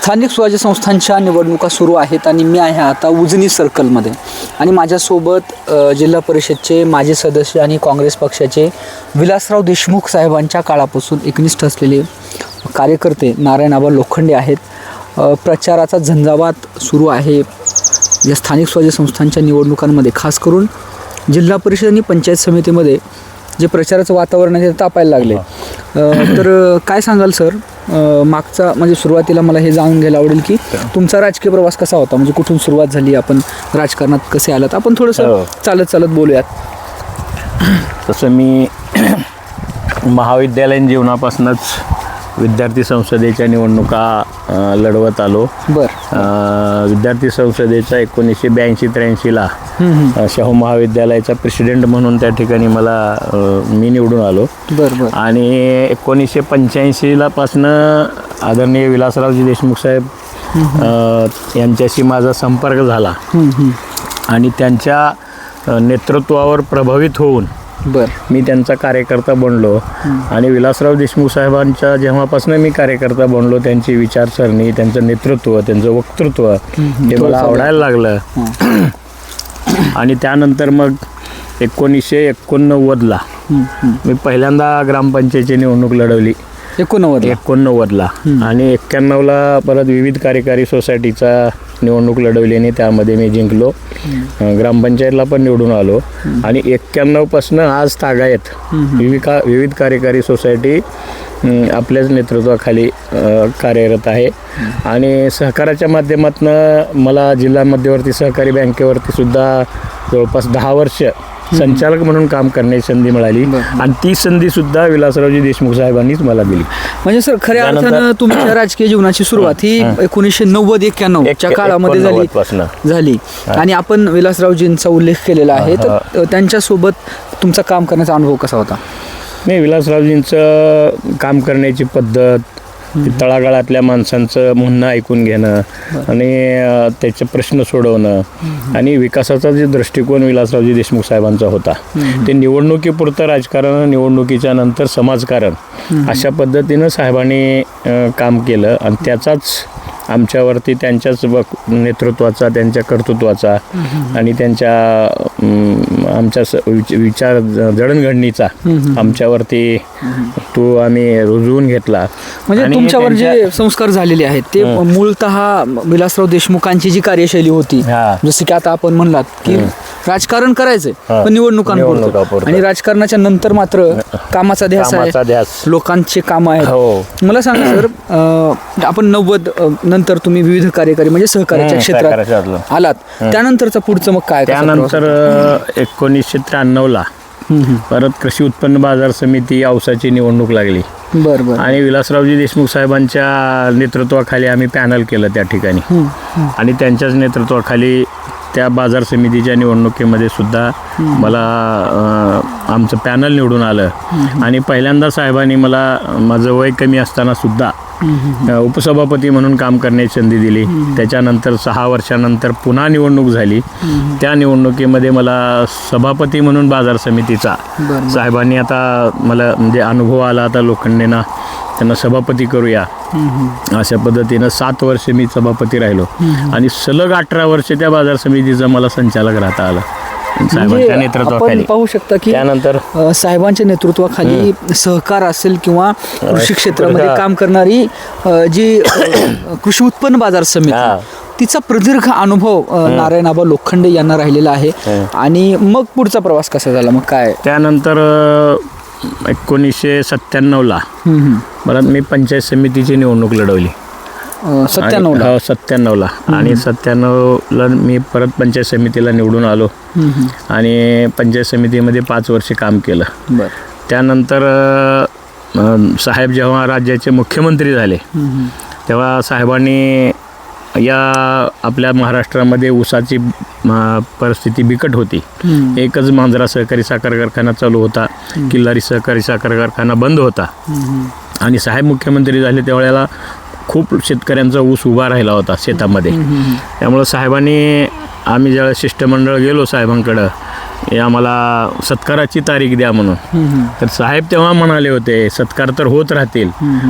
स्थानिक स्वराज्य संस्थांच्या निवडणुका सुरू आहेत आणि मी आहे आता उजनी सर्कलमध्ये आणि माझ्यासोबत जिल्हा परिषदचे माजी सदस्य आणि काँग्रेस पक्षाचे विलासराव देशमुख साहेबांच्या काळापासून एकनिष्ठ असलेले कार्यकर्ते नारायण आबा लोखंडे आहेत. प्रचाराचा झंझावात सुरू आहे या स्थानिक स्वराज्य संस्थांच्या निवडणुकांमध्ये, खास करून जिल्हा परिषद आणि पंचायत समितीमध्ये जे प्रचाराचं वातावरण आहे ते तापायला लागले. तर काय सांगाल सर, मागचा म्हणजे सुरुवातीला मला हे जाणून घ्यायला आवडेल की तुमचा राजकीय प्रवास कसा होता, म्हणजे कुठून सुरुवात झाली, आपण राजकारणात कसे आलात, आपण थोडंसं चालत बोलूयात. तसं मी महाविद्यालयीन जीवनापासूनच विद्यार्थी संसदेच्या निवडणुका लढवत आलो. विद्यार्थी संसदेच्या 1982-83ला शाहू महाविद्यालयाचा प्रेसिडेंट म्हणून त्या ठिकाणी मी निवडून आलो. आणि 1985ला पासनं आदरणीय विलासरावजी देशमुख साहेब यांच्याशी माझा संपर्क झाला आणि त्यांच्या नेतृत्वावर प्रभावित होऊन मी त्यांचा कार्यकर्ता बनलो. आणि विलासराव देशमुख साहेबांच्या जेव्हापासून मी कार्यकर्ता बनलो, त्यांची विचारसरणी, त्यांचं नेतृत्व, त्यांचं वक्तृत्व हे मला आवडायला लागलं. आणि त्यानंतर मग 1989ला मी पहिल्यांदा ग्रामपंचायतीची निवडणूक लढवली 89ला. आणि 91ला परत विविध कार्यकारी सोसायटीचा निवडणूक लढवली आणि त्यामध्ये मी जिंकलो. ग्रामपंचायतला पण निवडून आलो. आणि 91पासून आज तागायत विविध कार्यकारी सोसायटी आपल्याच नेतृत्वाखाली कार्यरत आहे. आणि सहकाराच्या माध्यमातून मला जिल्हा मध्यवर्ती सहकारी बँकेवरती सुद्धा जवळपास 10 वर्ष संचालक म्हणून काम करण्याची संधी मिळाली. आणि ती संधी सुद्धा विलासरावजी देशमुख साहेबांनीच मला दिली. म्हणजे सर, खऱ्या अर्थानं तुमच्या राजकीय जीवनाची सुरुवात ही 1990-91च्या काळामध्ये झाली. आणि आपण विलासरावजींचा उल्लेख केलेला आहे, तर त्यांच्यासोबत तुमचा काम करण्याचा अनुभव कसा होता? नाही, विलासरावजींचं काम करण्याची पद्धत, तळागाळातल्या माणसांचं म्हणणं ऐकून घेणं आणि त्याचे प्रश्न सोडवणं आणि विकासाचा जे दृष्टिकोन विलासरावजी देशमुख साहेबांचा होता, ते निवडणुकीपुरतं राजकारण, निवडणुकीच्या नंतर समाजकारण अशा पद्धतीनं साहेबांनी काम केलं. आणि त्याचाच आमच्यावरती त्यांच्याच नेतृत्वाचा, त्यांच्या कर्तृत्वाचा आणि त्यांच्या आमच्या विचार जडणघडणीचा आमच्यावरती तो आम्ही रुजवून घेतला. म्हणजे तुमच्यावर जे संस्कार झालेले आहेत ते मूळतः विलासराव देशमुखांची जी कार्यशैली होती, जसं की आता आपण म्हणलात की राजकारण करायचंय पण निवडणुकांपुरतं, आणि राजकारणाच्या नंतर मात्र कामाचा ध्यास आहे, लोकांचे काम आहेत. मला सांगा सर, आपण 90 नंतर तुम्ही विविध कार्यकारी म्हणजे सहकार्याच्या क्षेत्रात आलात, त्यानंतरचं पुढचं मग काय? त्यानंतर 1993ला परत कृषी उत्पन्न बाजार समिती औसाची निवडणूक लागली. आणि विलासरावजी देशमुख साहेबांच्या नेतृत्वाखाली आम्ही पॅनल केलं त्या ठिकाणी. आणि त्यांच्याच नेतृत्वाखाली त्या बाजार समितीच्या निवडणुकीमध्ये सुद्धा मला आमचं पॅनल निवडून आलं. आणि पहिल्यांदा साहेबांनी मला माझं वय कमी असताना सुद्धा उपसभापती म्हणून काम करण्याची संधी दिली. त्याच्यानंतर 6 वर्षानंतर पुन्हा निवडणूक झाली. त्या निवडणुकीमध्ये मला सभापती म्हणून बाजार समितीचा साहेबांनी आता मला म्हणजे अनुभव आला, आता लोखंडेंना त्यांना सभापती करूया अशा पद्धतीनं 7 वर्ष मी सभापती राहिलो. आणि सलग 18 वर्ष त्या बाजार समितीचं मला संचालक राहता आलं साहेबांच्या नेतृत्वाखाली. पाहू शकता की त्यानंतर साहेबांच्या नेतृत्वाखाली सहकार असेल किंवा कृषी क्षेत्रामध्ये काम करणारी जी कृषी उत्पन्न बाजार समिती, तिचा प्रदीर्घ अनुभव नारायण आबा लोखंडे यांना राहिलेला आहे. आणि मग पुढचा प्रवास कसा झाला, मग काय? त्यानंतर 1997ला परत मी पंचायत समितीची निवडणूक लढवली. 97ला आणि 97ला मी परत पंचायत समितीला निवडून आलो. आणि पंचायत समितीमध्ये 5 वर्ष काम केलं. त्यानंतर साहेब जेव्हा राज्याचे मुख्यमंत्री झाले तेव्हा साहेबांनी या आपल्या महाराष्ट्रामध्ये ऊसाची परिस्थिती बिकट होती. एकच मांजरा सहकारी साखर कारखाना चालू होता, किल्लारी सहकारी साखर कारखाना बंद होता. आणि साहेब मुख्यमंत्री झाले त्यावेळेला खूप शेतकऱ्यांचा ऊस उभा राहिला होता शेतामध्ये. त्यामुळं साहेबांनी, आम्ही ज्यावेळेस शिष्टमंडळ गेलो साहेबांकडं, हे आम्हाला सत्काराची तारीख द्या म्हणून. तर साहेब तेव्हा म्हणाले होते सत्कार तर होत राहतील.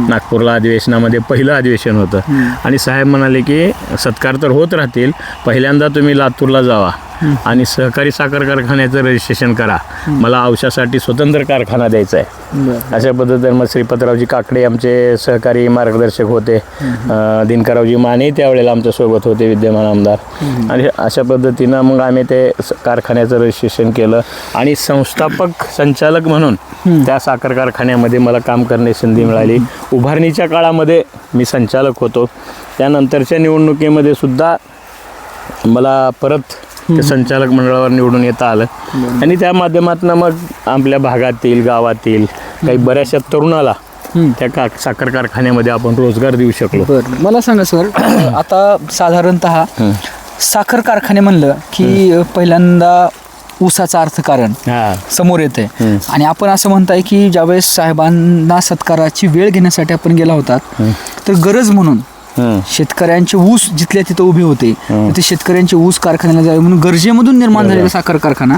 नागपूरला अधिवेशनामध्ये पहिलं अधिवेशन होतं आणि साहेब म्हणाले की सत्कार तर होत राहतील, पहिल्यांदा तुम्ही लातूरला जावा आणि सहकारी साखर कारखान्याचं रजिस्ट्रेशन करा, मला औषधासाठी स्वतंत्र कारखाना द्यायचा आहे. अशा पद्धतीने मग श्रीपतरावजी काकडे आमचे सहकारी मार्गदर्शक होते, दिनकररावजी माने त्यावेळेला आमच्यासोबत होते विद्यमान आमदार. आणि अशा पद्धतीनं मग आम्ही ते कारखान्याचं रजिस्ट्रेशन केलं आणि संस्थापक संचालक म्हणून त्या साखर कारखान्यामध्ये मला काम करण्याची संधी मिळाली. उभारणीच्या काळामध्ये मी संचालक होतो. त्यानंतरच्या निवडणुकीमध्ये सुद्धा मला परत ते संचालक मंडळावर निवडून येता आलं आणि त्या माध्यमातून मग आपल्या भागातील गावातील काही बऱ्याचशा तरुणाला त्या साखर कारखान्यामध्ये आपण रोजगार देऊ शकलो. बरं, मला सांगा सर, आता साधारणतः साखर कारखाने म्हणलं की पहिल्यांदा ऊसाचं अर्थकारण समोर येते आणि आपण असं म्हणताय की ज्यावेळेस साहेबांना सत्काराची वेळ घेण्यासाठी आपण गेला होतात तर गरज म्हणून शेतकऱ्यांचे ऊस जिथल्या तिथं उभे होते ते शेतकऱ्यांचे ऊस कारखान्याला जावे म्हणून गरजेमधून निर्माण झालेला साखर कारखाना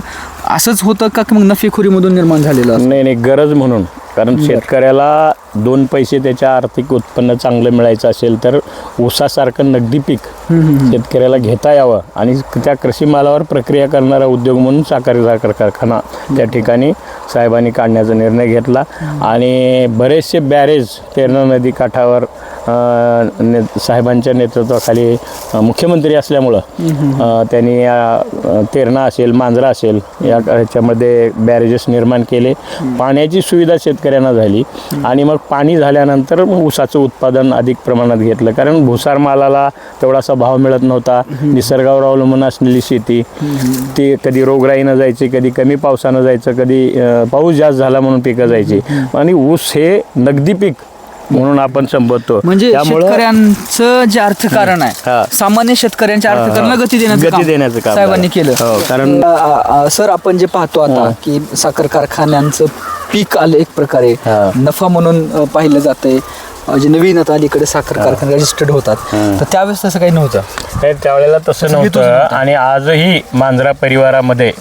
असंच होतं का मग नफेखोरीमधून निर्माण झालेलं? नाही, गरज म्हणून. कारण शेतकऱ्याला 2 पैसे त्याच्या आर्थिक उत्पन्न चांगलं मिळायचं असेल तर ऊसासारखं नगदी पीक शेतकऱ्याला घेता यावं आणि त्या कृषी मालावर प्रक्रिया करणारा उद्योग म्हणून साखर कारखाना त्या ठिकाणी साहेबांनी काढण्याचा निर्णय घेतला. आणि बरेचसे बॅरेज तेरणा नदी काठावर साहेबांच्या नेतृत्वाखाली मुख्यमंत्री असल्यामुळं त्यांनी तेरणा असेल, मांजरा असेल याच्यामध्ये बॅरेजेस निर्माण केले. पाण्याची सुविधा शेतकऱ्यांना झाली आणि मग पाणी झाल्यानंतर ऊसाचं उत्पादन अधिक प्रमाणात घेतलं. कारण भुसार मालाला तेवढासा भाव मिळत नव्हता. निसर्गावर अवलंबून असलेली शेती, ती कधी रोगराईनं जायची, कधी कमी पावसानं जायचं, कधी पाऊस जास्त झाला म्हणून पिकं जायची. आणि ऊस हे नगदी पीक म्हणून आपण संबोधतो. म्हणजे शेतकऱ्यांचं जे अर्थकारण आहे, सामान्य शेतकऱ्यांच्या अर्थकारणाला गती देण्याचं काम साहेबांनी केलं. कारण सर आपण जे पाहतो आता की साखर कारखान्यांचं पीक आलं एक प्रकारे नफा म्हणून पाहिलं जातंय. जे नवीन आता अलीकडे साखर कारखाने रजिस्टर्ड होतात तर त्यावेळेस तसं काही नव्हतं. त्यावेळेला तसं नव्हतं आणि आजही मांजरा परिवारामध्ये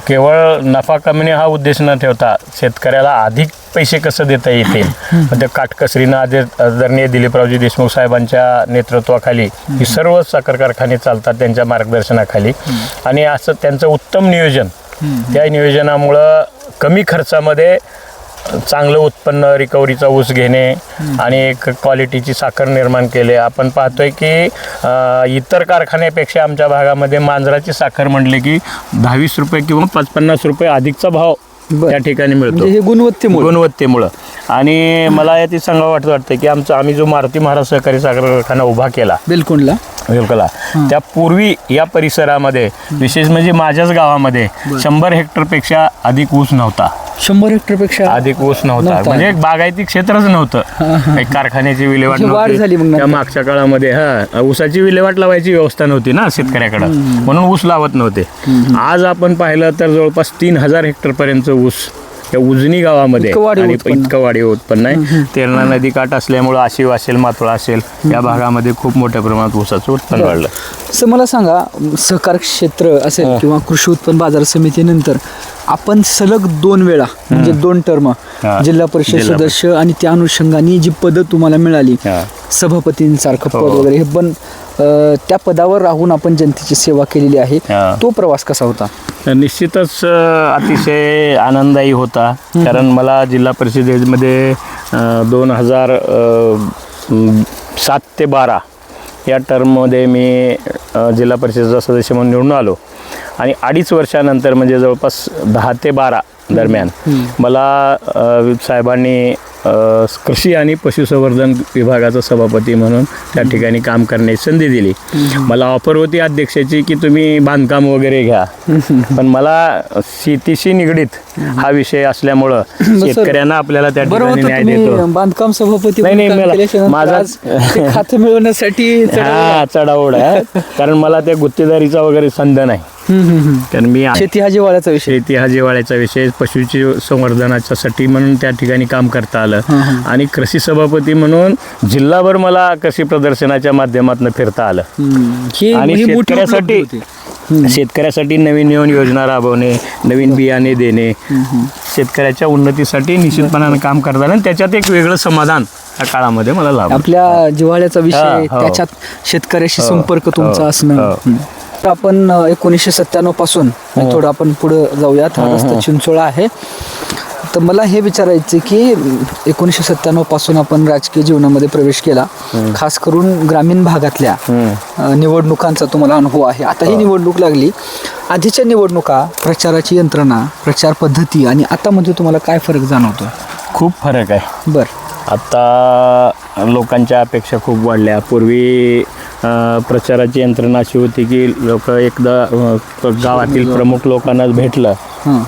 केवळ नफा कमवणे हा उद्देश न ठेवता शेतकऱ्याला अधिक पैसे कसं देता येतील त्या काटकसरीनं आदरणीय दिलीपरावजी देशमुख साहेबांच्या नेतृत्वाखाली ही सर्व साखर कारखाने चालतात त्यांच्या मार्गदर्शनाखाली. आणि असं त्यांचं उत्तम नियोजन, त्या नियोजनामुळं कमी खर्चामध्ये चांगलं उत्पन्न, रिकव्हरीचा ऊस घेणे आणि एक क्वालिटीची साखर निर्माण केले. आपण पाहतोय की इतर कारखान्यापेक्षा आमच्या भागामध्ये मांजराची साखर म्हटले की 10-20 रुपये किंवा 50-50 रुपये अधिकचा भाव त्या ठिकाणी मिळतो. हे गुणवत्तेमुळं. आणि मला याची सांगावं वाटतं की आम्ही जो मारुती महाराज सहकारी साखर कारखाना उभा केला बिलकुलला, त्यापूर्वी या परिसरामध्ये विशेष म्हणजे माझ्याच गावामध्ये 100 हेक्टरपेक्षा अधिक ऊस नव्हता. 100 हेक्टरपेक्षा अधिक ऊस नव्हता. म्हणजे एक बागायती क्षेत्रच नव्हतं. एक कारखान्याची विल्हेवाट नव्हती त्या मागच्या काळामध्ये. ऊसाची विल्हेवाट लावायची व्यवस्था नव्हती ना शेतकऱ्याकडं, म्हणून ऊस लावत नव्हते. आज आपण पाहिलं तर जवळपास 3000 हेक्टरपर्यंत ऊस या उजनी गावामध्ये आणि इतकं वाढीव उत्पन्न आहे. तेरणा नदी काठ असल्यामुळं आशिव असेल, मातोळा असेल या भागामध्ये खूप मोठ्या प्रमाणात ऊसाचं उत्पन्न वाढलं. असं मला सांगा, सहकार क्षेत्र असेल किंवा कृषी उत्पन्न बाजार समितीनंतर आपण सलग 2 वेळा म्हणजे 2 टर्म जिल्हा परिषद सदस्य आणि त्या अनुषंगाने जी पदं तुम्हाला मिळाली, सभापतींसारखं पद वगैरे, हे पण त्या पदावर राहून आपण जनतेची सेवा केलेली आहे. तो प्रवास कसा होता? निश्चितच अतिशय आनंददायी होता. कारण मला जिल्हा परिषदेमध्ये 2007 ते 12 या टर्ममध्ये मी जिल्हा परिषदेचा सदस्य म्हणून निवडून आलो आणि 2.5 वर्षानंतर म्हणजे जवळपास 10 ते 12 दरम्यान मला साहेबांनी कृषी आणि पशुसंवर्धन विभागाचा सभापती म्हणून त्या ठिकाणी काम करण्याची संधी दिली. मला ऑफर होती अध्यक्षाची की तुम्ही बांधकाम वगैरे घ्या, पण मला शेतीशी निगडीत हा विषय असल्यामुळं शेतकऱ्यांना आपल्याला त्या ठिकाणी न्याय देतो. बांधकाम सभापती नाही, माझा खातं मिळवण्यासाठी चढाओढ आहे. कारण मला त्या गुत्तेदारीचा वगैरे छंद नाही. कारण मी शेती हा जिव्हाळ्याचा विषय, पशुची संवर्धनाच्यासाठी म्हणून त्या ठिकाणी काम करता आलं. आणि कृषी सभापती म्हणून जिल्हाभर मला कृषी प्रदर्शनाच्या माध्यमातून फिरता आलं. आणि शेतकऱ्यासाठी शेतकऱ्यासाठी नवीन नवीन योजना राबवणे, नवीन बियाणे देणे, शेतकऱ्याच्या उन्नतीसाठी निश्चितपणानं काम करतात आणि त्याच्यात एक वेगळं समाधान या काळामध्ये मला लाभलं. आपल्या जिव्हाळ्याचा विषय, हो. त्याच्यात शेतकऱ्याशी संपर्क तुमचा असणं. तर आपण 1997 पासून थोडं आपण पुढे जाऊयात. हा रस्ता चिंचोळा आहे. तर मला हे विचारायचं की 1997 पासून आपण राजकीय जीवनामध्ये प्रवेश केला, खास करून ग्रामीण भागातल्या निवडणुकांचा तुम्हाला अनुभव आहे. आता ही निवडणूक लागली, आधीच्या निवडणुका, प्रचाराची यंत्रणा, प्रचार पद्धती आणि आता मध्ये तुम्हाला काय फरक जाणवतो? खूप फरक आहे. बरं. आता लोकांच्या अपेक्षा खूप वाढल्या. पूर्वी प्रचाराची यंत्रणा अशी होती की लोक एकदा गावातील प्रमुख लोकांना भेटलं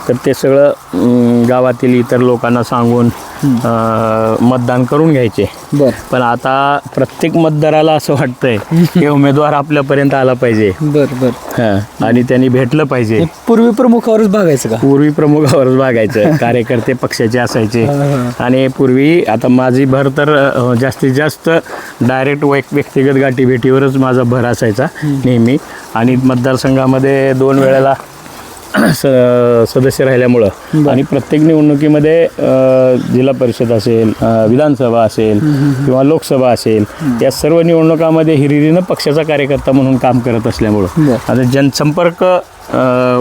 तर ते सगळं गावातील इतर लोकांना सांगून मतदान करून घ्यायचे. पण आता प्रत्येक मतदाराला असं वाटतंय की उमेदवार आपल्यापर्यंत आला पाहिजे. आणि त्यांनी भेटलं पाहिजे. पूर्वी प्रमुखावरच भागायचं का? पूर्वी प्रमुखावरच भागायचं. कार्यकर्ते पक्षाचे असायचे. आणि पूर्वी आता माझी भर तर जास्तीत जास्त डायरेक्ट व्यक्तिगत गाठीभेटीवरच माझा भर असायचा नेहमी. आणि मतदारसंघामध्ये 2 वेळेला सदस्य राहिल्यामुळं आणि प्रत्येक निवडणुकीमध्ये जिल्हा परिषद असेल, विधानसभा असेल किंवा लोकसभा असेल, या सर्व निवडणुकामध्ये हिरिरीनं पक्षाचा कार्यकर्ता म्हणून काम करत असल्यामुळं आता जनसंपर्क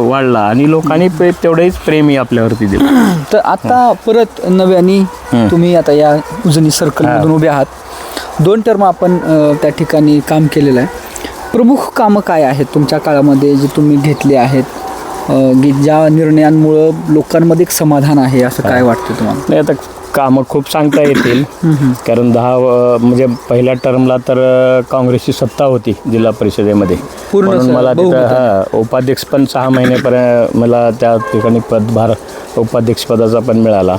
वाढला आणि लोकांनी तेवढेच प्रेमी आपल्यावरती दिलं. तर आता परत नव्याने तुम्ही आता या उजनी सर्कलमधून उभे आहात. 2 टर्म आपण त्या ठिकाणी काम केलेलं आहे. प्रमुख कामं काय आहेत तुमच्या काळामध्ये जे तुम्ही घेतले आहेत, ज्या निर्णयांमुळं लोकांमध्ये एक समाधान आहे, असं काय वाटतं तुम्हाला? नाही, आता कामं खूप सांगता येतील. कारण म्हणजे पहिल्या टर्मला तर काँग्रेसची सत्ता होती जिल्हा परिषदेमध्ये. म्हणून मला तिथं उपाध्यक्ष पण 6 महिन्यापर्यंत मला त्या ठिकाणी पदभार उपाध्यक्षपदाचा पण मिळाला.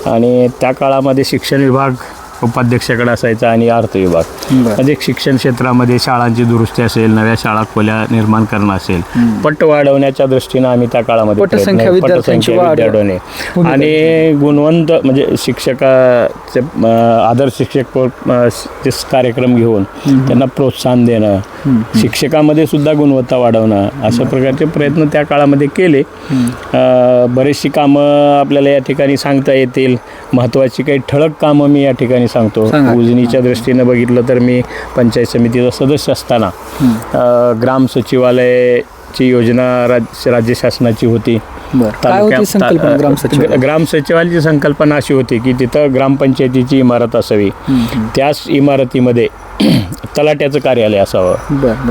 आणि त्या काळामध्ये शिक्षण विभाग उपाध्यक्षाकडे असायचा आणि अर्थ विभाग. म्हणजे शिक्षण क्षेत्रामध्ये शाळांची दुरुस्ती असेल, नव्या शाळा खोल्या निर्माण करणं असेल, पट वाढवण्याच्या दृष्टीनं आम्ही त्या काळामध्ये पटसंख्या विद्यार्थ्याने आणि गुणवंत म्हणजे शिक्षकाचे आदर्श शिक्षक कार्यक्रम घेऊन त्यांना प्रोत्साहन देणं, शिक्षकामध्ये सुद्धा गुणवत्ता वाढवणं, अशा प्रकारचे प्रयत्न त्या काळामध्ये केले. बरीचशी कामं आपल्याला या ठिकाणी सांगता येतील. महत्त्वाची काही ठळक कामं मी या ठिकाणी सांगतो. उजनीच्या दृष्टीनं बघितलं तर मी पंचायत समितीचा सदस्य असताना ग्राम सचिवालयाची योजना राज्य शासनाची होती. ग्राम सचिवालयाची संकल्पना अशी होती की तिथं ग्रामपंचायतीची इमारत असावी, त्याच इमारतीमध्ये तलाट्याचं कार्यालय असावं,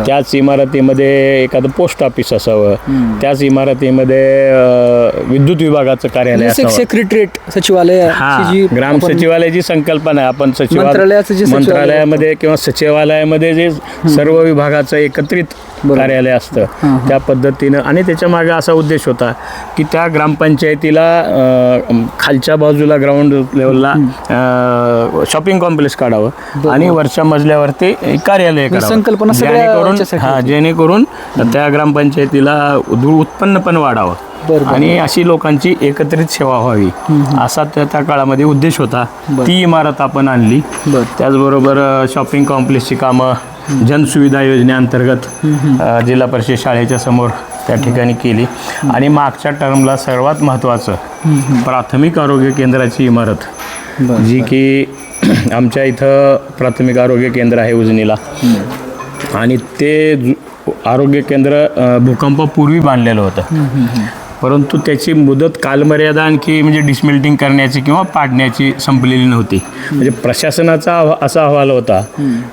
त्याच इमारतीमध्ये एखादं पोस्ट ऑफिस असावं, त्याच इमारतीमध्ये विद्युत विभागाचं कार्यालय असावं. सेक्रेटरीएट सचिवालय, ग्राम सचिवालयाची संकल्पना आहे. आपण मंत्रालयामध्ये किंवा सचिवालयामध्ये जे सर्व विभागाचं एकत्रित कार्यालय असतं त्या पद्धतीनं. आणि त्याच्या मागे असा उद्देश होता की त्या ग्रामपंचायतीला खालच्या बाजूला ग्राउंड लेवलला शॉपिंग कॉम्प्लेक्स काढावं आणि वरच्या मजल्यावरती कार्यालय करावं, जेणेकरून त्या ग्रामपंचायतीला उत्पन्न पण वाढावं आणि अशी लोकांची एकत्रित सेवा व्हावी, असा त्या काळामध्ये उद्देश होता. ती इमारत आपण आणली. त्याचबरोबर शॉपिंग कॉम्प्लेक्सची कामं जनसुविधा योजनेअंतर्गत जिल्हा परिषद शाळेच्या समोर त्या ठिकाणी केली. आणि मागच्या टर्मला सर्वात महत्त्वाचं प्राथमिक आरोग्य केंद्राची इमारत, जी की आमच्या इथं प्राथमिक आरोग्य केंद्र आहे उजनीला. आणि ते आरोग्य केंद्र भूकंपापूर्वी बांधलेलं होतं, परंतु त्याची मुदत कालमर्यादा आणखी म्हणजे डिसमेल्टिंग करण्याची किंवा पाडण्याची संपलेली नव्हती. म्हणजे प्रशासनाचा असा अहवाल होता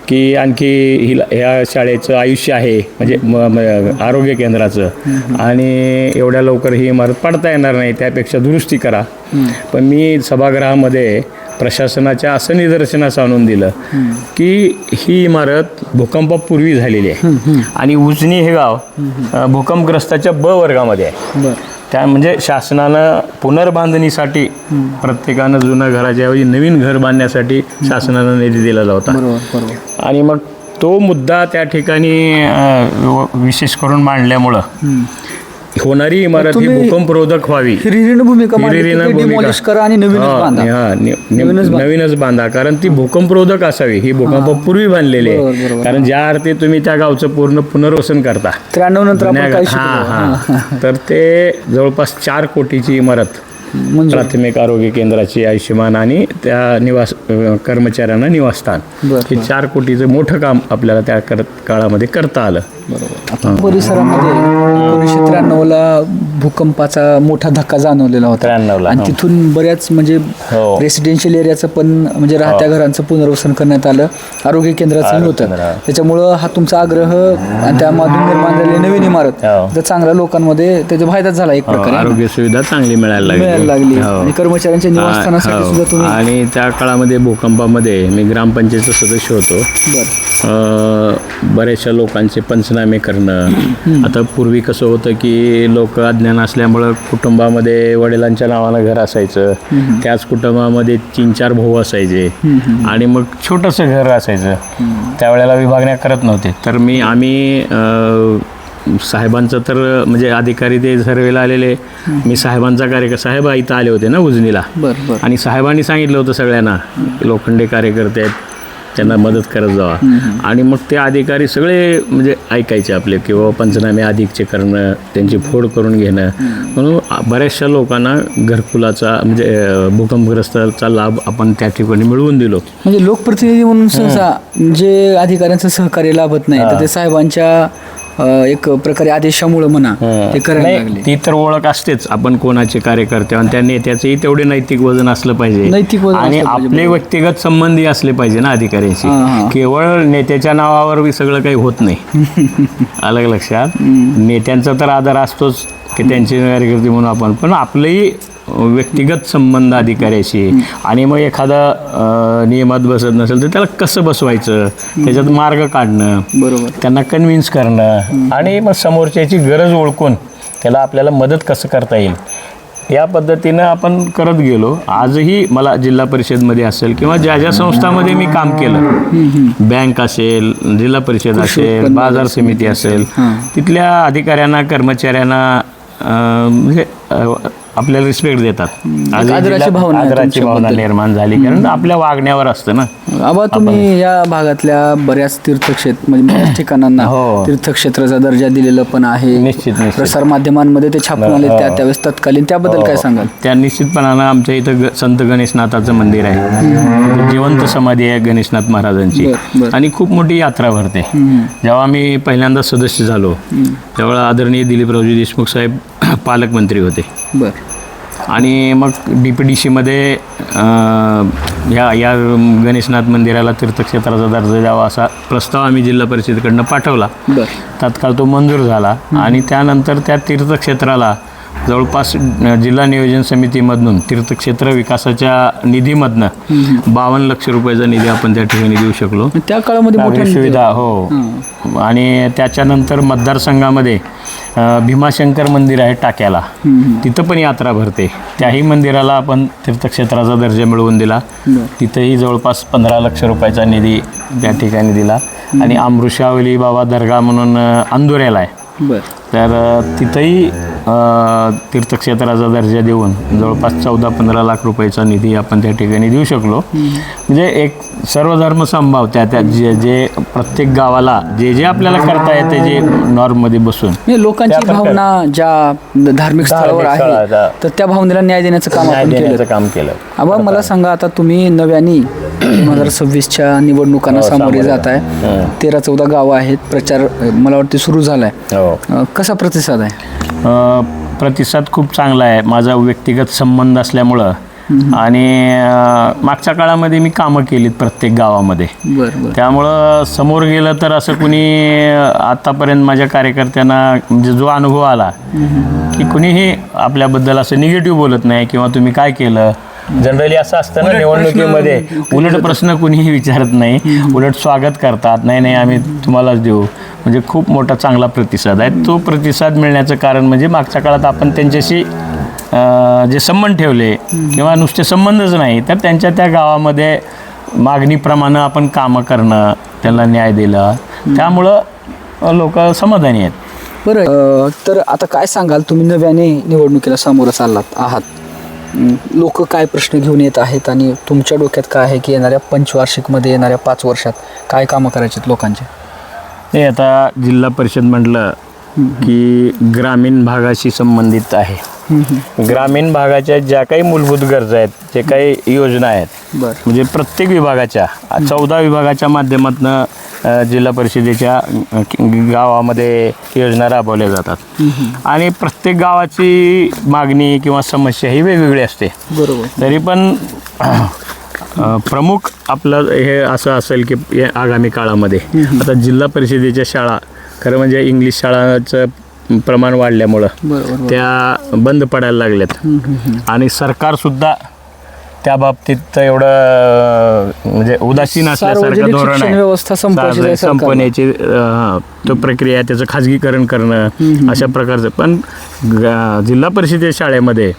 की आणखी ह्या शाळेचं आयुष्य आहे म्हणजे आरोग्य केंद्राचं, आणि एवढ्या लवकर ही इमारत पाडता येणार नाही, त्यापेक्षा दुरुस्ती करा. पण मी सभागृहामध्ये प्रशासनाच्या असं निदर्शनास आणून दिलं की ही इमारत भूकंपापूर्वी झालेली आहे आणि उजनी हे गाव भूकंपग्रस्ताच्या ब वर्गामध्ये आहे. त्या म्हणजे शासनानं पुनर्बांधणीसाठी प्रत्येकानं जुनं घराच्या ऐवजी नवीन घर बांधण्यासाठी शासनानं निधी दिलेला होता. आणि मग तो मुद्दा त्या ठिकाणी विशेष करून मांडल्यामुळं होणारी इमारत ही तुम्ही भूकंपरोधक व्हावी. हिरिरीनं भूमिका मांडली की हिरिरीनं ते भूमिका. demolish करा आणि नवीनच हा, बांधा. हा, नवीनच बांधा. नवीनच बांधा, कारण ती भूकंपरोधक असावी. ही भूकंपापूर्वी बांधलेली बरोबर, आहे, बरोबर. कारण ज्या अर्थी तुम्ही त्या गावचं पूर्ण पुनर्वसन करता 93 नंतर आपण काय हा, शिकलो? तर ते जवळपास 4 कोटीची इमारत मंजूर. प्राथमिक आरोग्य केंद्राची, आयुष्यमान आणि त्या कर्मचाऱ्यांना निवासस्थान, बरं, हे 4 कोटीचं मोठं काम आपल्याला त्या काळामध्ये करता आलं. आता परिसरामध्ये 1993ला भूकंपाचा मोठा धक्का जाणवलेला होता 93ला, आणि हो. तिथून बऱ्याच म्हणजे हो. रेसिडेन्शियल एरियाचं पण म्हणजे राहत्या घरांचं पुनर्वसन करण्यात आलं, आरोग्य केंद्राचं होतं. केंद्र. त्याच्यामुळं हा तुमचा आग्रह आणि त्यामधून निर्माण झालेली नवीन इमारत हो. तर चांगल्या लोकांमध्ये त्याचा फायदाच झाला एक प्रकारे. आरोग्य सुविधा चांगली मिळायला मिळायला लागली हो. आणि कर्मचाऱ्यांच्या निवासस्थानासाठी हो. सुद्धा तुम्ही आणि त्या काळामध्ये भूकंपामध्ये मी ग्रामपंचायतचा सदस्य होतो. बऱ्याचशा लोकांचे पंचनामे करणं. आता पूर्वी कसं होतं की लोक अज्ञान असल्यामुळं कुटुंबामध्ये वडिलांच्या नावानं घर असायचं, त्याच कुटुंबामध्ये 3-4 भाऊ असायचे आणि मग छोटंसं घर असायचं. त्यावेळेला विभागण्या करत नव्हते. तर आम्ही साहेबांचं तर म्हणजे अधिकारी ते सर्वेला आलेले, मी साहेबांचा कार्यक्रम, साहेब इथं आले होते ना उजनीला, बरं आणि साहेबांनी सांगितलं होतं सगळ्यांना लोखंडे कार्यकर्ते आहेत त्यांना मदत करत जावा. आणि मग ते अधिकारी सगळे म्हणजे ऐकायचे आपले, किंवा पंचनामे अधिकचे करणं, त्यांची फोड करून घेणं. म्हणून बऱ्याचशा लोकांना घरकुलाचा म्हणजे भूकंपग्रस्ताचा लाभ आपण त्या ठिकाणी मिळवून दिलो. म्हणजे लोकप्रतिनिधी म्हणून सहसा जे अधिकाऱ्यांचं सहकार्य लाभत नाही तर ते साहेबांच्या एक प्रकारे आदेशामुळे म्हणा ते करायला नाही, लागले. ती तर ओळख असतेच आपण कोणाचे कार्यकर्ते, आणि त्या नेत्याचंही तेवढे नैतिक वजन असलं पाहिजे, नैतिक वजन आणि असलं पाहिजे, आपले व्यक्तिगत संबंधी असले पाहिजे ना अधिकाऱ्यांशी. हां. केवळ नेत्याच्या नावावर सगळं काही होत नाही. अलग लक्षात, नेत्यांचा तर आदर असतोच की त्यांचे कार्यकर्ते म्हणून आपण, पण आपलंही व्यक्तिगत संबंध अधिकाऱ्याशी. आणि मग एखादा नियमात बसत नसेल तर त्याला कसं बसवायचं, त्याच्यात मार्ग काढणं, बरोबर, त्यांना कन्व्हिन्स करणं, आणि मग समोरच्याची गरज ओळखून त्याला आपल्याला मदत कसं करता येईल या पद्धतीनं आपण करत गेलो. आजही मला जिल्हा परिषदमध्ये असेल किंवा ज्या ज्या संस्थांमध्ये मी काम केलं, बँक असेल, जिल्हा परिषद असेल, बाजार समिती असेल, तिथल्या अधिकाऱ्यांना, कर्मचाऱ्यांना म्हणजे आपल्याला रिस्पेक्ट देतात. आदराची भावना आहे आदराची भावना तुमच्याबद्दल. निर्माण झाली, कारण आपल्या वागण्यावर असतं ना. आबा तुम्ही या भागातल्या बऱ्याच तीर्थक्षेत्र म्हणजे बऱ्याच ठिकाणांना हो. तीर्थक्षेत्राचा दर्जा दिलेला पण आहे. निश्चित. प्रसार माध्यमांमध्ये ते छापून आले त्यावेळेस तत्कालीन, त्याबद्दल काय सांगाल? त्या निश्चितपणानं आमच्या इथं संत गणेशनाथाचं मंदिर आहे, जिवंत समाधी आहे गणेशनाथ महाराजांची, बरं. आणि खूप मोठी यात्रा भरते. जेव्हा आम्ही पहिल्यांदा सदस्य झालो तेव्हा आदरणीय दिलीपरावजी देशमुख साहेब पालकमंत्री होते. बरं. आणि मग DPDCमध्ये या गणेशनाथ मंदिराला तीर्थक्षेत्राचा दर्जा द्यावा असा प्रस्ताव आम्ही जिल्हा परिषदेकडनं पाठवला. तात्काळ तो मंजूर झाला, आणि त्यानंतर त्या तीर्थक्षेत्राला जवळपास जिल्हा नियोजन समितीमधून तीर्थक्षेत्र विकासाच्या निधीमधनं 52 लक्ष रुपयाचा निधी आपण त्या ठिकाणी देऊ शकलो. त्या काळामध्ये नागरी मोठ्या सुविधा हो. आणि त्याच्यानंतर मतदारसंघामध्ये भीमाशंकर मंदिर आहे टाक्याला, तिथं पण यात्रा भरते. त्याही मंदिराला आपण तीर्थक्षेत्राचा दर्जा मिळवून दिला. तिथंही जवळपास 15 लक्ष रुपयाचा निधी त्या ठिकाणी दिला. आणि अमृषावली बाबा दर्गा म्हणून अंदुऱ्याला आहे, तर तिथंही तीर्थक्षेत्राचा दर्जा देऊन जवळपास 14-15 लाख रुपयाचा निधी आपण त्या ठिकाणी देऊ शकलो. म्हणजे एक सर्वधर्म समभाव त्या जे प्रत्येक गावाला जे आपल्याला करता येते, जे नॉर्ममध्ये बसून लोकांची भावना ज्या धार्मिक स्थळावर आहे तर त्या भावनेला न्याय देण्याचं काम केलं. आबा मला सांगा, आता तुम्ही नव्याने 2026च्या निवडणुकांना सामोरे जात आहे. 13-14 गावं आहेत, प्रचार मला वाटते सुरू झालाय. कसा प्रतिसाद आहे? प्रतिसाद खूप चांगला आहे. माझा व्यक्तिगत संबंध असल्यामुळं, आणि मागच्या काळामध्ये मी कामं केलीत प्रत्येक गावामध्ये, त्यामुळं समोर गेलं तर असं कुणी आतापर्यंत माझ्या कार्यकर्त्यांना म्हणजे जो अनुभव आला की कुणीही आपल्याबद्दल असं निगेटिव्ह बोलत नाही, किंवा तुम्ही काय केलं. जनरली असं असतं ना निवडणुकीमध्ये, उलट प्रश्न कुणीही विचारत नाही, उलट स्वागत करतात, नाही आम्ही तुम्हालाच देऊ. म्हणजे खूप मोठा चांगला प्रतिसाद आहे. तो प्रतिसाद मिळण्याचं कारण म्हणजे मागच्या काळात आपण त्यांच्याशी जे संबंध ठेवले, किंवा नुसते संबंधच नाही तर त्यांच्या त्या गावामध्ये मागणीप्रमाणे आपण कामं करणं, त्यांना न्याय दिला, त्यामुळं लोक समाधानी आहेत. बरं तर आता काय सांगाल, तुम्ही नव्याने निवडणुकीला सामोरं चाललात आहात, लोक काय प्रश्न घेऊन येत आहेत आणि तुमच्या डोक्यात काय आहे की येणाऱ्या पंचवार्षिकमध्ये येणाऱ्या 5 वर्षात काय कामं करायची आहेत लोकांचे? हे आता जिल्हा परिषद म्हटलं की ग्रामीण भागाशी संबंधित आहे. ग्रामीण भागाच्या ज्या काही मूलभूत गरजा आहेत, जे काही योजना आहेत, बरं. म्हणजे प्रत्येक विभागाच्या 14 विभागाच्या माध्यमातून जिल्हा परिषदेच्या गावामध्ये योजना राबवल्या जातात आणि प्रत्येक गावाची मागणी किंवा समस्या ही वेगवेगळी असते. बरोबर. तरी पण प्रमुख आपलं हे असं असेल की आगामी काळामध्ये आता जिल्हा परिषदेच्या शाळा, खरं म्हणजे इंग्लिश शाळांचं प्रमाण वाढल्यामुळं बरोबर. त्या बंद पडायला लागल्यात आणि सरकारसुद्धा त्या बाबतीत एवढं म्हणजे उदासीन असल्यासारखं धोरण व्यवस्था आहे. संपवण्याची तो प्रक्रिया, त्याचं खाजगीकरण करणं अशा प्रकारचं. पण जिल्हा परिषदेच्या शाळेमध्ये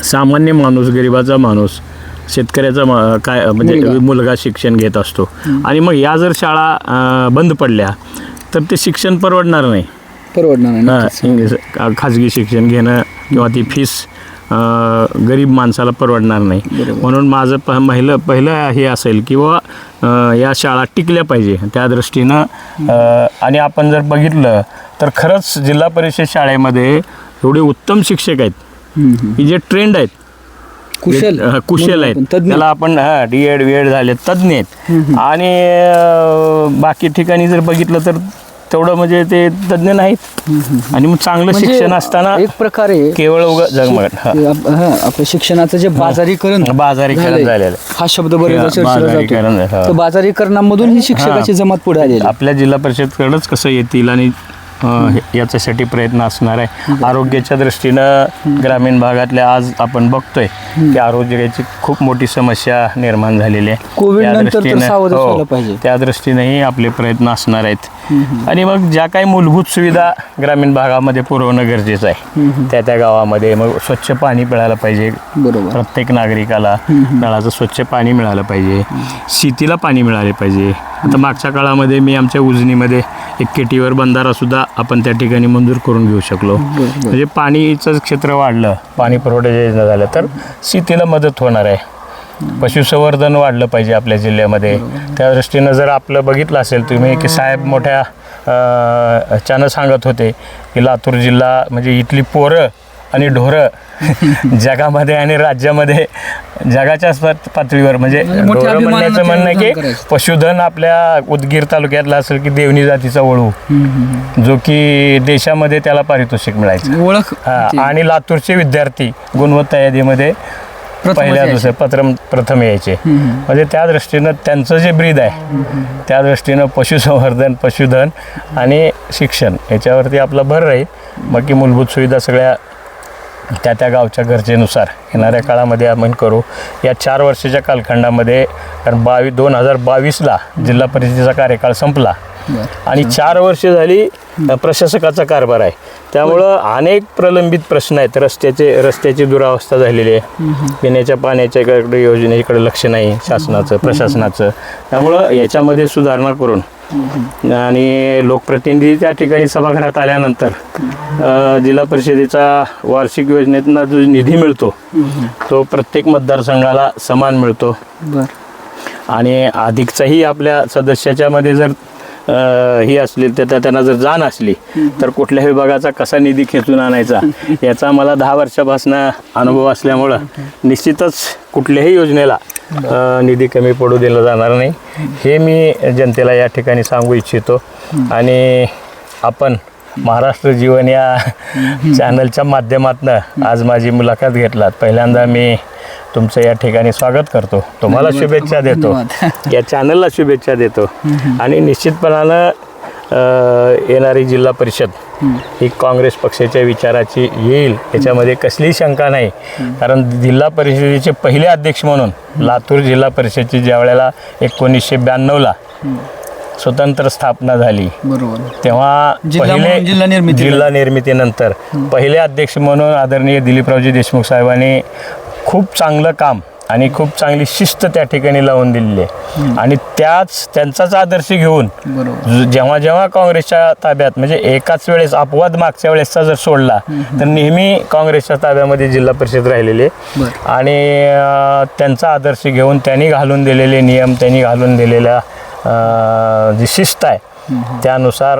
सामान्य माणूस, गरिबाचा माणूस, शेतकऱ्याचा काय म्हणजे मुलगा शिक्षण घेत असतो आणि मग या जर शाळा बंद पडल्या तर ते शिक्षण परवडणार नाही. खाजगी शिक्षण घेणं किंवा ती फीस गरीब माणसाला परवडणार नाही. म्हणून माझं पहिलं हे असेल की बाबा या शाळा टिकल्या पाहिजे त्या दृष्टीनं. आणि आपण जर बघितलं तर खरंच जिल्हा परिषद शाळेमध्ये एवढे उत्तम शिक्षक आहेत की जे ट्रेंड आहेत, कुशल आहेत, त्याला आपण D.Ed. B.Ed. झाले, तज्ज्ञ आहेत. आणि बाकी ठिकाणी जर बघितलं तर तेवढं म्हणजे ते तज्ज्ञ नाहीत. आणि मग चांगलं शिक्षण असताना एक प्रकारे केवळ जगमगट आपल्या शिक्षणाचं जे बाजारीकरण झालेलं, हा शब्द बरेच बाजारीकरणामधून ही शिक्षकाची जमात पुढे आली. आपल्या जिल्हा परिषदकडेच कसं येतील आणि याच्यासाठी प्रयत्न असणार आहे. आरोग्याच्या दृष्टीनं ग्रामीण भागातल्या आज आपण बघतोय की आरोग्याची खूप मोठी समस्या निर्माण झालेली आहे. त्या दृष्टीनेही आपले प्रयत्न असणार आहेत. आणि मग ज्या काही मूलभूत सुविधा ग्रामीण भागामध्ये पुरवणं गरजेचं आहे त्या गावामध्ये. मग स्वच्छ पाणी पिळायला पाहिजे प्रत्येक नागरिकाला, नळाचं स्वच्छ पाणी मिळालं पाहिजे, शेतीला पाणी मिळाले पाहिजे. आता मागच्या काळामध्ये मी आमच्या उजनीमध्ये एक केटीवर बंधारा सुद्धा आपण त्या ठिकाणी मंजूर करून घेऊ शकलो. म्हणजे पाणीचं क्षेत्र वाढलं, पाणी पुरवठ्याच्या योजना झाल्या तर शेतीला मदत होणार आहे. पशुसंवर्धन वाढलं पाहिजे आपल्या जिल्ह्यामध्ये. त्या दृष्टीनं जर आपलं बघितलं असेल तुम्ही की साहेब मोठ्या च्यानं सांगत होते की लातूर जिल्हा म्हणजे इथली पोरं आणि ढोरं जगामध्ये आणि राज्यामध्ये जगाच्या पातळीवर म्हणजे ढोरं म्हणण्याचं म्हणणं आहे की पशुधन आपल्या उदगीर तालुक्यातला असेल की देवणी जातीचा वळू, जो की देशामध्ये त्याला पारितोषिक मिळायचं ओळख. आणि लातूरचे विद्यार्थी गुणवत्ता यादीमध्ये पहिल्या दुसऱ्या प्रथम यायचे. म्हणजे त्या दृष्टीनं त्यांचं जे ब्रीद आहे त्या दृष्टीनं पशुसंवर्धन, पशुधन आणि शिक्षण याच्यावरती आपला भर राहील. बाकी मूलभूत सुविधा सगळ्या त्या गावच्या गरजेनुसार येणाऱ्या काळामध्ये आपण करू. या 4 वर्षाच्या कालखंडामध्ये, कारण 2022ला जिल्हा परिषदेचा कार्यकाळ संपला आणि 4 वर्ष झाली प्रशासकाचा कारभार आहे. त्यामुळं अनेक प्रलंबित प्रश्न आहेत. रस्त्याची दुरावस्था झालेली आहे, पिण्याच्या पाण्याच्या योजनेकडे लक्ष नाही शासनाचं, प्रशासनाचं. त्यामुळं याच्यामध्ये सुधारणा करून आणि लोकप्रतिनिधी त्या ठिकाणी सभागृहात आल्यानंतर जिल्हा परिषदेचा वार्षिक योजनेतून जो निधी मिळतो तो प्रत्येक मतदारसंघाला समान मिळतो. आणि अधिकचाही आपल्या सदस्याच्यामध्ये जर ही असली तर त्यांना जर जाण असली तर कुठल्या विभागाचा कसा निधी खेचून आणायचा याचा मला 10 वर्षापासून अनुभव असल्यामुळं निश्चितच कुठल्याही योजनेला निधी कमी पडू दिला जाणार नाही हे मी जनतेला या ठिकाणी सांगू इच्छितो. आणि आपण महाराष्ट्र जीवन या चॅनलच्या माध्यमातून आज माझी मुलाखत घेतलात. पहिल्यांदा मी तुमचं या ठिकाणी स्वागत करतो, तुम्हाला शुभेच्छा देतो, या चॅनलला शुभेच्छा देतो. आणि निश्चितपणानं येणारी जिल्हा परिषद ही काँग्रेस पक्षाच्या विचाराची येईल याच्यामध्ये कसलीही शंका नाही. कारण जिल्हा परिषदेचे पहिले अध्यक्ष म्हणून लातूर जिल्हा परिषदेची ज्या वेळेला 1992ला स्वतंत्र स्थापना झाली तेव्हा जिल्हा निर्मितीनंतर पहिले अध्यक्ष म्हणून आदरणीय दिलीपरावजी देशमुख साहेबांनी खूप चांगलं काम आणि खूप चांगली शिस्त त्या ठिकाणी लावून दिलेली आहे. आणि त्यांचाच आदर्श घेऊन जेव्हा जेव्हा काँग्रेसच्या ताब्यात म्हणजे एकाच वेळेस अपवाद मागच्या वेळेसचा जर सोडला तर नेहमी काँग्रेसच्या ताब्यामध्ये जिल्हा परिषद राहिलेली आहे. आणि त्यांचा आदर्श घेऊन त्यांनी घालून दिलेले नियम, त्यांनी घालून दिलेल्या जी शिस्त आहे त्यानुसार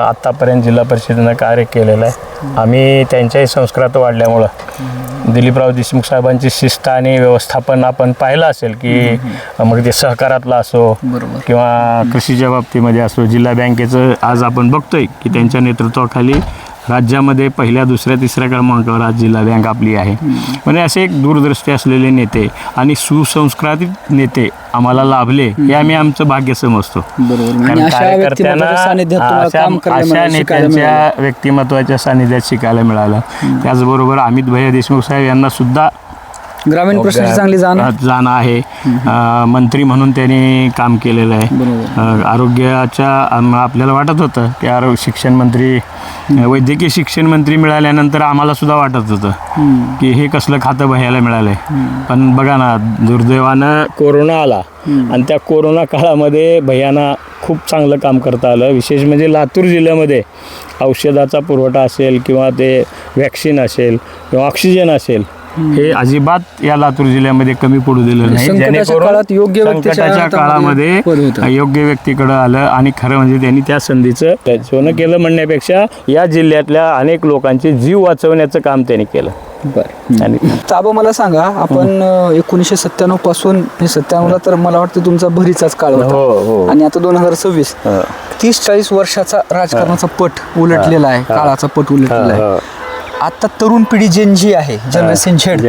आत्तापर्यंत जिल्हा परिषदेनं कार्य केलेलं आहे. आम्ही त्यांच्याही संस्कारात वाढल्यामुळं दिलीपराव देशमुख साहेबांची शिस्त आणि व्यवस्थापन आपण पाहिलं असेल की मग ते सहकारातलं असो किंवा कृषीच्या बाबतीमध्ये असो, जिल्हा बँकेचं आज आपण बघतोय की त्यांच्या नेतृत्वाखाली राज्यामध्ये पहिल्या, दुसऱ्या, तिसऱ्या क्रमांकावर आज जिल्हा बँक आपली आहे. म्हणजे असे एक दूरदृष्टी असलेले नेते आणि सुसंस्कारित नेते आम्हाला लाभले हे आम्ही आमचं भाग्य समजतो. कारण कार्यकर्त्यांना अशा नेत्यांच्या व्यक्तिमत्वाच्या सानिध्यात शिकायला मिळालं. त्याचबरोबर अमित भैया देशमुख साहेब यांना सुद्धा ग्रामीण प्रश्नाची चांगली जाण आहे. मंत्री म्हणून त्यांनी काम केलेलं आहे. आरोग्याच्या आपल्याला वाटत होतं की शिक्षण मंत्री, वैद्यकीय शिक्षण मंत्री मिळाल्यानंतर आम्हाला सुद्धा वाटत होतं की हे कसलं खातं भैयाला मिळालंय. पण बघा ना, दुर्दैवानं कोरोना आला आणि त्या कोरोना काळामध्ये भैयांना खूप चांगलं काम करता आलं. विशेष म्हणजे लातूर जिल्ह्यामध्ये औषधाचा पुरवठा असेल किंवा ते वॅक्सिन असेल किंवा ऑक्सिजन असेल हे अजिबात या लातूर जिल्ह्यामध्ये कमी पडू दिलं नाही. जेणेकरून संकटाच्या काळामध्ये योग्य व्यक्तीकडे आलं आणि खरं म्हणजे त्यांनी त्या संधीचं सोनं केलं म्हणण्यापेक्षा या जिल्ह्यातल्या अनेक लोकांचे जीव वाचवण्याचं काम त्यांनी केलं. आणि ताबा मला सांगा, आपण 1997 पासून 97ला तर मला वाटतं तुमचा भरीचाच काळ होता आणि आता 2026 30-40 वर्षाचा राजकारणाचा पट उलटलेला आहे, काळाचा पट उलटलेला आहे. आता तरुण पिढी जी आहे, जनरेशन झेड,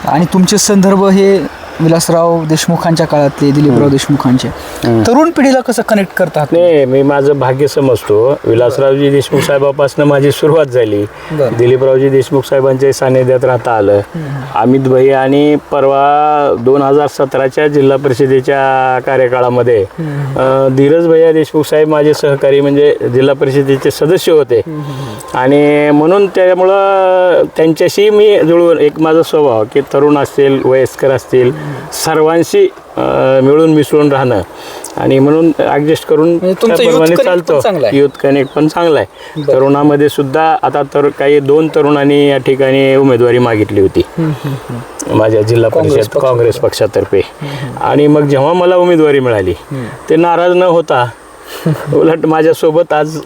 आणि तुमचे संदर्भ हे विलासराव देशमुखांच्या काळातले, दिलीपराव देशमुखांचे, तरुण पिढीला कसं कनेक्ट करतात? नाही, मी माझं भाग्य समजतो. विलासरावजी देशमुख साहेबापासून माझी सुरुवात झाली. दिलीपरावजी देशमुख साहेबांच्या सानिध्यात राहता आलं. अमित भैया आणि परवा 2017च्या जिल्हा परिषदेच्या कार्यकाळामध्ये धीरज भैया देशमुख साहेब माझे सहकारी म्हणजे जिल्हा परिषदेचे सदस्य होते. आणि म्हणून त्यामुळं त्यांच्याशी मी जुळवून, एक माझा स्वभाव की तरुण असतील, वयस्कर असतील, सर्वांशी मिळून मिसळून राहणं आणि म्हणून ॲडजस्ट करून त्याप्रमाणे चालतो. युथ कनेक्ट पण चांगला आहे. तरुणामध्ये सुद्धा आता तर काही 2 तरुणांनी या ठिकाणी उमेदवारी मागितली होती माझ्या जिल्हा परिषद काँग्रेस पक्षातर्फे. आणि मग जेव्हा मला उमेदवारी मिळाली ते नाराज न होता उलट माझ्यासोबत आज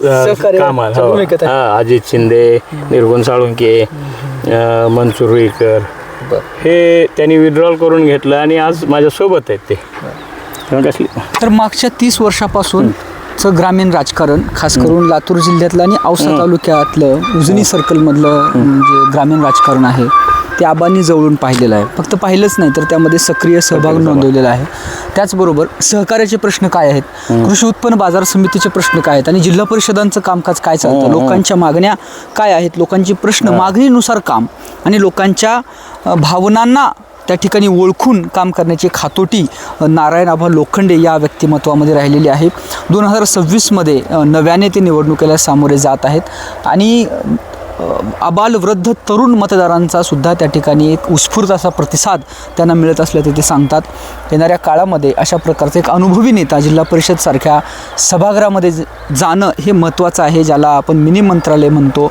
कामाला अजित शिंदे, निर्गुण साळुंके, मनसूर रुईकर हे त्यांनी विड्रॉल करून घेतलं आणि आज माझ्यासोबत आहेत ते. तर मागच्या 30 वर्षापासूनचं ग्रामीण राजकारण, खास करून लातूर जिल्ह्यातलं आणि औसा तालुक्यातलं उजनी सर्कलमधलं जे ग्रामीण राजकारण आहे ते आबांनी जवळून पाहिलेलं आहे. फक्त पाहिलंच नाही तर त्यामध्ये सक्रिय सहभाग नोंदवलेला आहे. त्याचबरोबर सहकार्याचे प्रश्न काय आहेत, कृषी उत्पन्न बाजार समितीचे प्रश्न काय आहेत आणि जिल्हा परिषदांचं कामकाज काय चालतं, लोकांच्या मागण्या काय आहेत, लोकांचे प्रश्न, मागणीनुसार काम आणि लोकांच्या भावनांना त्या ठिकाणी ओळखून काम करण्याची खातोटी नारायण आबा लोखंडे या व्यक्तिमत्वामध्ये राहिलेली आहे. 2026मध्ये नव्याने ते निवडणुकीला सामोरे जात आहेत आणि आबाल वृद्ध तरुण मतदारांचा सुद्धा त्या ठिकाणी एक उत्स्फूर्त असा प्रतिसाद त्यांना मिळत असल्याचे ते सांगतात. येणाऱ्या काळामध्ये अशा प्रकारचा एक अनुभवी नेता जिल्हा परिषदसारख्या सभागृहामध्ये जाणं हे महत्त्वाचं आहे, ज्याला आपण मिनी मंत्रालय म्हणतो.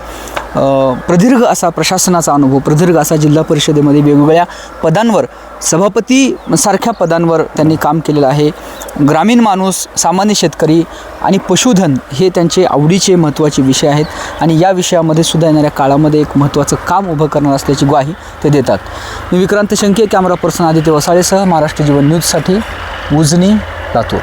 प्रदीर्घ असा प्रशासनाचा अनुभव, प्रदीर्घ असा जिल्हा परिषदेमध्ये वेगवेगळ्या पदांवर, सभापती सारख्या पदांवर त्यांनी काम केलेलं आहे. ग्रामीण माणूस, सामान्य शेतकरी आणि पशुधन हे त्यांचे आवडीचे महत्त्वाचे विषय आहेत आणि या विषयामध्ये सुद्धा येणाऱ्या काळामध्ये एक महत्त्वाचं काम उभं करणार असल्याची ग्वाही ते देतात. मी विक्रांत शंके, कॅमेरा पर्सन आदित्य वसाळेसह महाराष्ट्र जीवन न्यूजसाठी उजनी, लातूर.